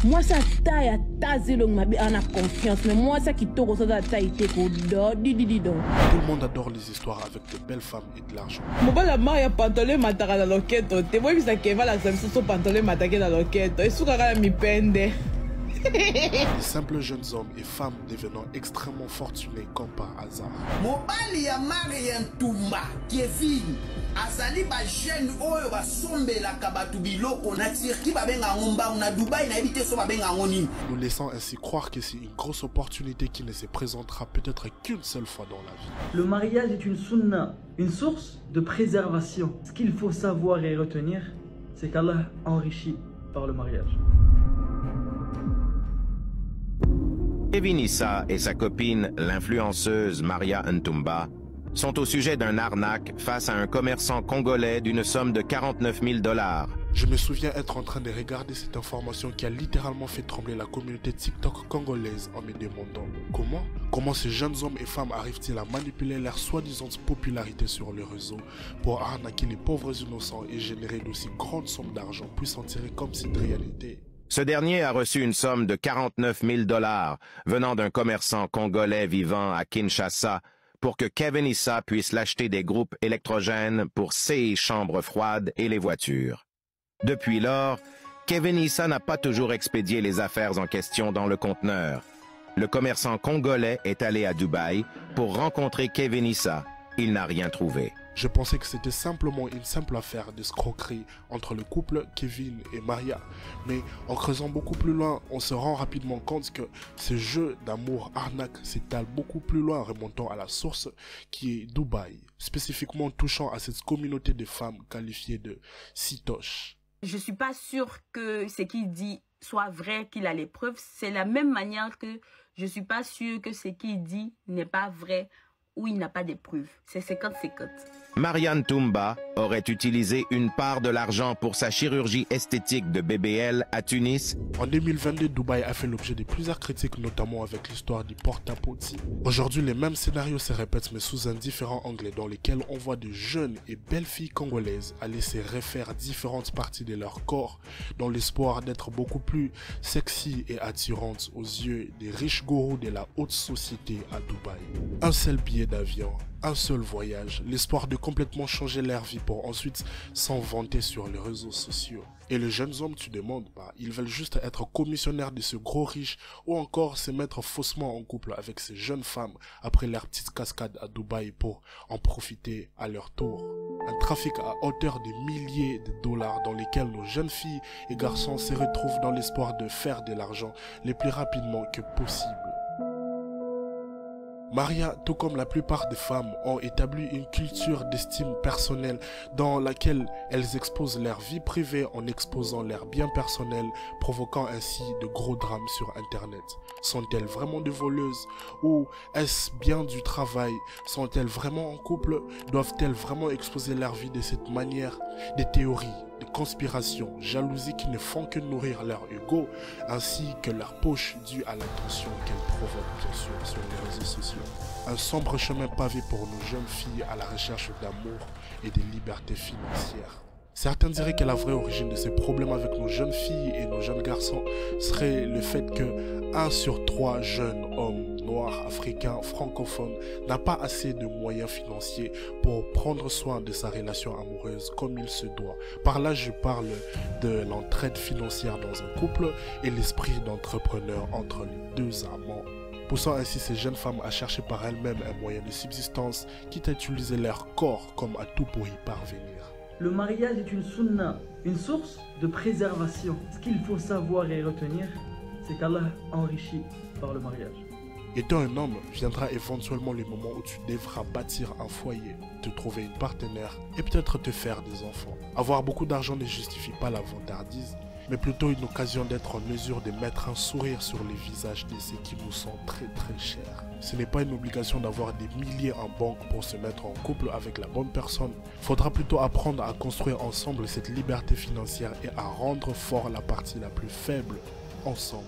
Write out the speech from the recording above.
Moi, ça taille à taser le mabi en a confiance. Mais moi, ça qui t'a ça taille t'es Tout le monde adore les histoires avec de belles femmes et de l'argent. Mon la maille pantalon matara dans l'enquête. T'es moi, ça qui va la son pantalon matake dans l'enquête. Et sous la mi pende. Les simples jeunes hommes et femmes devenant extrêmement fortunés comme par hasard. Mobali ya Marian Tumba, Kevin, azali ba jeune oyo ba sombela kabatu biloko na tirki ba benga ngomba na Dubaï na ebité so ba benga ngoni. Nous laissant ainsi croire que c'est une grosse opportunité qui ne se présentera peut-être qu'une seule fois dans la vie. Le mariage est une sunna, une source de préservation. Ce qu'il faut savoir et retenir, c'est qu'Allah enrichit par le mariage. Kevin Issa et sa copine, l'influenceuse Maria Ntumba, sont au sujet d'un arnaque face à un commerçant congolais d'une somme de 49 000 $. Je me souviens être en train de regarder cette information qui a littéralement fait trembler la communauté TikTok congolaise en me demandant comment ces jeunes hommes et femmes arrivent-ils à manipuler leur soi-disant popularité sur le réseau pour arnaquer les pauvres innocents et générer d'aussi grandes sommes d'argent puis s'en tirer comme si de rien n'était. Ce dernier a reçu une somme de 49 000 $ venant d'un commerçant congolais vivant à Kinshasa pour que Kevin Issa puisse l'acheter des groupes électrogènes pour ses chambres froides et les voitures. Depuis lors, Kevin Issa n'a pas toujours expédié les affaires en question dans le conteneur. Le commerçant congolais est allé à Dubaï pour rencontrer Kevin Issa. Il n'a rien trouvé. Je pensais que c'était simplement une simple affaire d'escroquerie entre le couple Kevin et Maria. Mais en creusant beaucoup plus loin, on se rend rapidement compte que ce jeu d'amour arnaque s'étale beaucoup plus loin, remontant à la source qui est Dubaï, spécifiquement touchant à cette communauté de femmes qualifiées de sitoches. Je suis pas sûre que ce qu'il dit soit vrai, qu'il a les preuves. C'est la même manière que je suis pas sûre que ce qu'il dit n'est pas vrai ou il n'a pas de preuves. C'est 50-50. Maria Ntumba aurait utilisé une part de l'argent pour sa chirurgie esthétique de BBL à Tunis. En 2022, Dubaï a fait l'objet de plusieurs critiques, notamment avec l'histoire du porte-à-pote. Aujourd'hui, les mêmes scénarios se répètent, mais sous un différent angle, dans lesquels on voit de jeunes et belles filles congolaises aller se refaire différentes parties de leur corps, dans l'espoir d'être beaucoup plus sexy et attirantes aux yeux des riches gourous de la haute société à Dubaï. Un seul billet d'avion, un seul voyage, l'espoir de complètement changer leur vie pour ensuite s'en vanter sur les réseaux sociaux. Et les jeunes hommes, tu demandes, ils veulent juste être commissionnaires de ce gros riche ou encore se mettre faussement en couple avec ces jeunes femmes après leur petite cascade à Dubaï pour en profiter à leur tour. Un trafic à hauteur de milliers de dollars dans lesquels nos jeunes filles et garçons se retrouvent dans l'espoir de faire de l'argent le plus rapidement que possible. Maria, tout comme la plupart des femmes, ont établi une culture d'estime personnelle dans laquelle elles exposent leur vie privée en exposant leurs biens personnels, provoquant ainsi de gros drames sur Internet. Sont-elles vraiment des voleuses ou est-ce bien du travail? Sont-elles vraiment en couple? Doivent-elles vraiment exposer leur vie de cette manière? Des théories, des conspirations, jalousies qui ne font que nourrir leur ego, ainsi que leur poche due à l'attention qu'elles provoquent bien sûr sur les réseaux sociaux. Un sombre chemin pavé pour nos jeunes filles à la recherche d'amour et de liberté financière. Certains diraient que la vraie origine de ces problèmes avec nos jeunes filles et nos jeunes garçons serait le fait que 1 sur 3 jeunes hommes noirs, africains, francophones n'a pas assez de moyens financiers pour prendre soin de sa relation amoureuse comme il se doit. Par là, je parle de l'entraide financière dans un couple et l'esprit d'entrepreneur entre les deux amants, poussant ainsi ces jeunes femmes à chercher par elles-mêmes un moyen de subsistance, quitte à utiliser leur corps comme atout pour y parvenir. Le mariage est une sunna, une source de préservation. Ce qu'il faut savoir et retenir, c'est qu'Allah enrichit par le mariage. Étant un homme, viendra éventuellement le moment où tu devras bâtir un foyer, te trouver une partenaire et peut-être te faire des enfants. Avoir beaucoup d'argent ne justifie pas la vantardise, mais plutôt une occasion d'être en mesure de mettre un sourire sur les visages de ceux qui nous sont très chers. Ce n'est pas une obligation d'avoir des milliers en banque pour se mettre en couple avec la bonne personne. Faudra plutôt apprendre à construire ensemble cette liberté financière et à rendre fort la partie la plus faible ensemble.